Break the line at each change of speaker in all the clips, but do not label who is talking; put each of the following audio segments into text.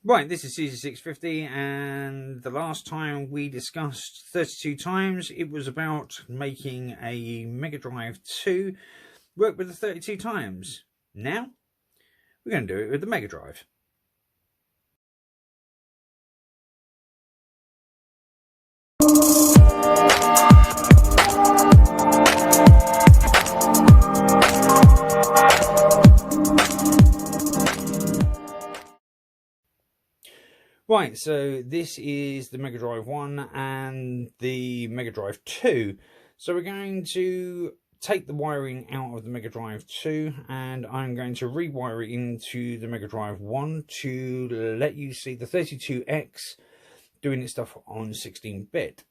Right, this is SEGA 650, and the last time we discussed 32 times, it was about making a Mega Drive 2 work with the 32 times. Now, we're going to do it with the Mega Drive. Right, so this is the Mega Drive 1 and the Mega Drive 2. So we're going to take the wiring out of the Mega Drive 2 and I'm going to rewire it into the Mega Drive 1 to let you see the 32X doing its stuff on 16-bit.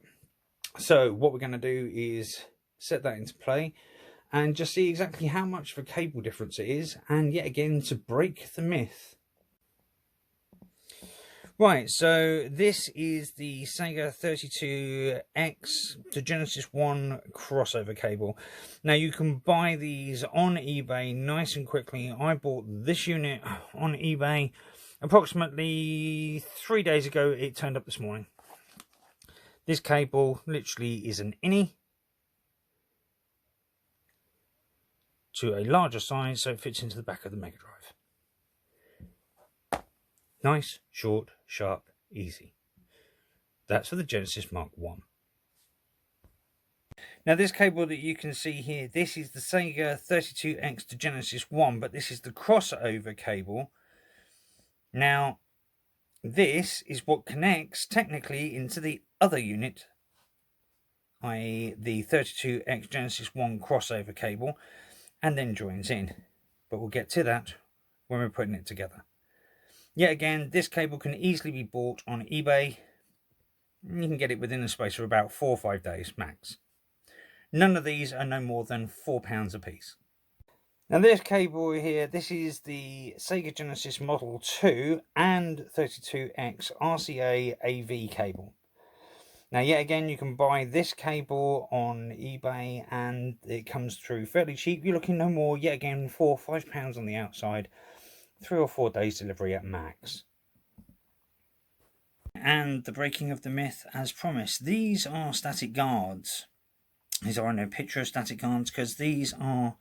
So what we're going to do is set that into play and just see exactly how much of a cable difference it is, and yet again to break the myth. Right, so this is the SEGA 32X to Genesis 1 crossover cable. Now you can buy these on eBay nice and quickly. I bought this unit on eBay approximately 3 days ago. It turned up this morning. This cable literally is an innie to a larger size, so it fits into the back of the Mega Drive. Nice, short, sharp, easy. That's for the Genesis Mark 1. Now this cable that you can see here, this is the SEGA 32X to Genesis 1, but this is the crossover cable. Now this is what connects technically into the other unit, i.e. the 32X Genesis 1 crossover cable, and then joins in. But we'll get to that when we're putting it together. Yet again, this cable can easily be bought on eBay. You can get it within the space of about 4 or 5 days max. None of these are no more than £4 a piece. Now this cable here, this is the SEGA Genesis Model 2 and 32X RCA AV cable. Now yet again, you can buy this cable on eBay and it comes through fairly cheap. You're looking no more, yet again, £4 or £5 on the outside. 3 or 4 days delivery at max. And the breaking of the myth as promised. These are static guards. These are no picture of static guards because these are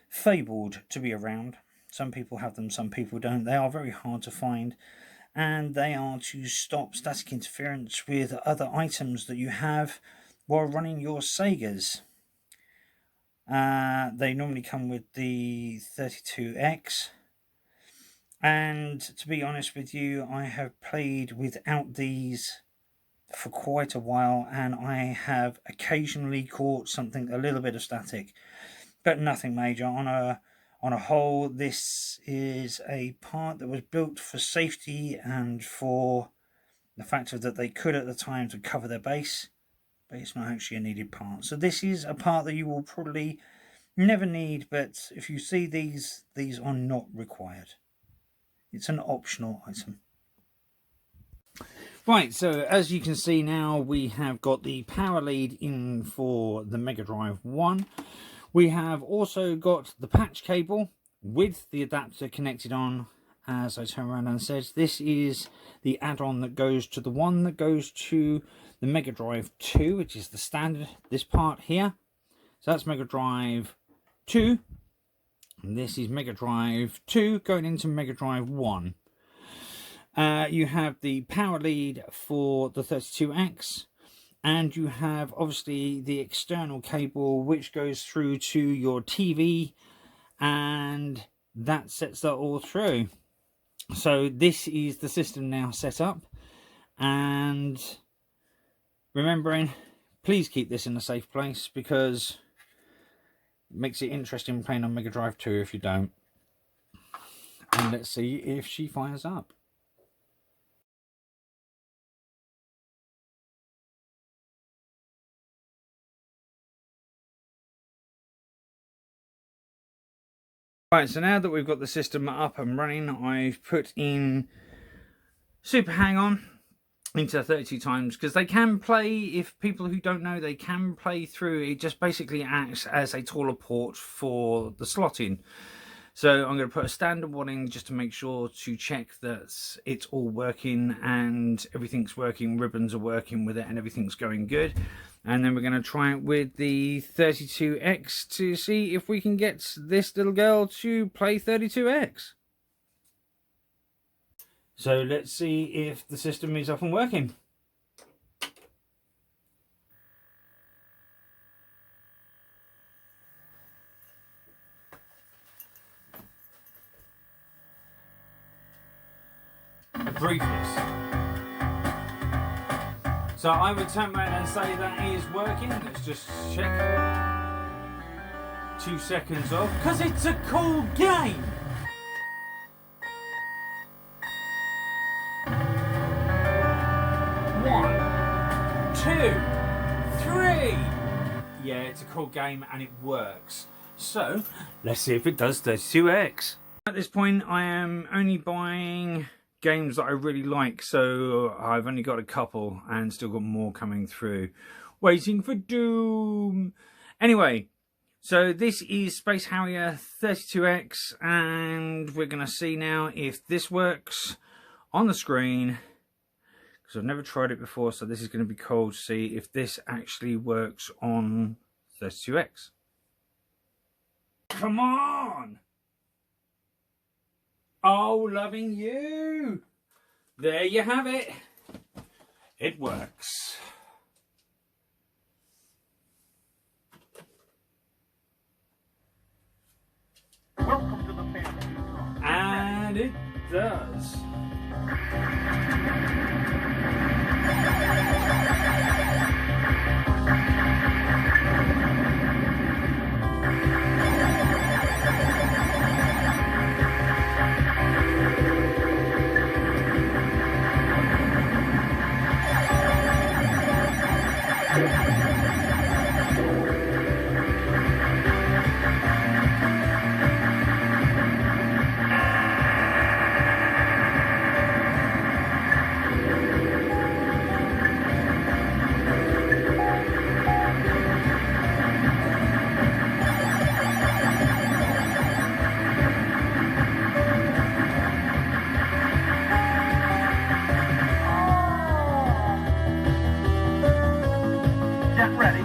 fabled to be around. Some people have them, some people don't. They are very hard to find, and they are to stop static interference with other items that you have while running your Segas. They normally come with the 32X. And to be honest with you, I have played without these for quite a while, and I have occasionally caught something, a little bit of static, but nothing major. On a whole, this is a part that was built for safety and for the factor that they could at the time to cover their base, but it's not actually a needed part. So this is a part that you will probably never need, but if you see these are not required. It's an optional item. Right, so as you can see now, we have got the power lead in for the Mega Drive 1. We have also got the patch cable with the adapter connected on. As I turn around and said, this is the add-on that goes to the one that goes to the Mega Drive 2, which is the standard, this part here. So that's Mega Drive 2. And this is Mega Drive 2 going into Mega Drive 1. You have the power lead for the 32X, and you have obviously the external cable which goes through to your TV, and that sets that all through. So this is the system now set up, and remembering, please keep this in a safe place because makes it interesting playing on Mega Drive 2 if you don't. And let's see if she fires up. Right, so now that we've got the system up and running, I've put in Super Hang-On into 32 times because they can play, if people who don't know, they can play through. It just basically acts as a taller port for the slotting. So I'm going to put a standard one in just to make sure to check that it's all working and everything's working, ribbons are working with it and everything's going good. And then we're going to try it with the 32X to see if we can get this little girl to play 32X. So let's see if the system is up and working. Briefness. So I would turn around and say that is working. Let's just check. 2 seconds off, because it's a cool game. One, two, three. Yeah, it's a cool game and it works. So let's see if it does 32X. At this point I am only buying games that I really like, so I've only got a couple and still got more coming through. Waiting for Doom. Anyway, so this is Space Harrier 32X and we're going to see now if this works on the screen, because I've never tried it before, so this is going to be cool to see if this actually works on 32X. Come on! Oh, loving you. There you have it. It works.
Welcome to the family.
And it does.
Get ready.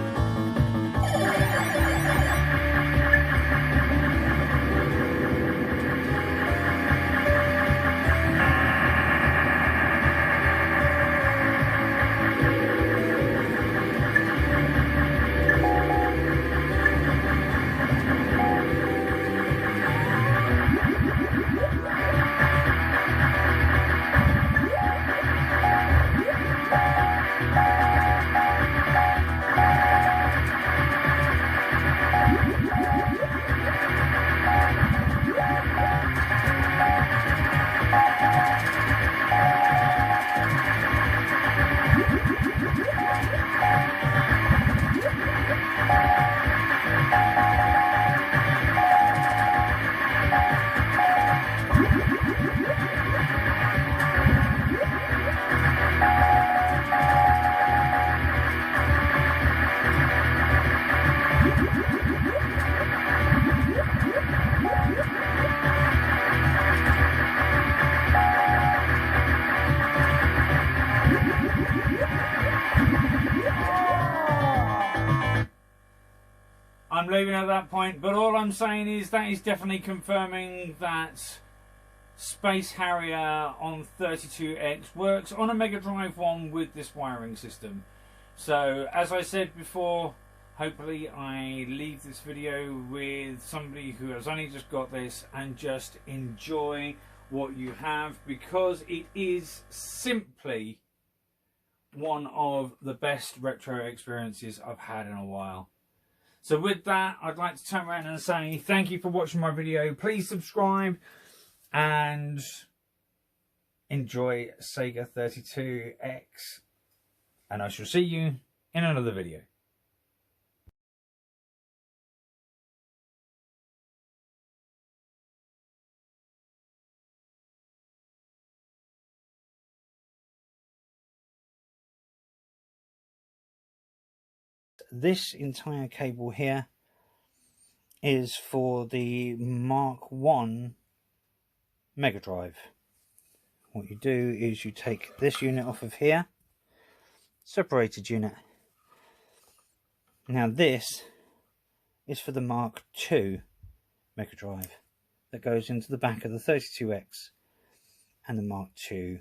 I'm leaving at that point, but all I'm saying is that is definitely confirming that Space Harrier on 32X works on a Mega Drive 1 with this wiring system. So as I said before, hopefully I leave this video with somebody who has only just got this and just enjoy what you have, because it is simply one of the best retro experiences I've had in a while. So with that, I'd like to turn around and say thank you for watching my video. Please subscribe and enjoy SEGA 32X. And I shall see you in another video. This entire cable here is for the Mark 1 Mega Drive. What you do is you take this unit off of here, separated unit. Now this is for the Mark 2 Mega Drive that goes into the back of the 32X and the Mark 2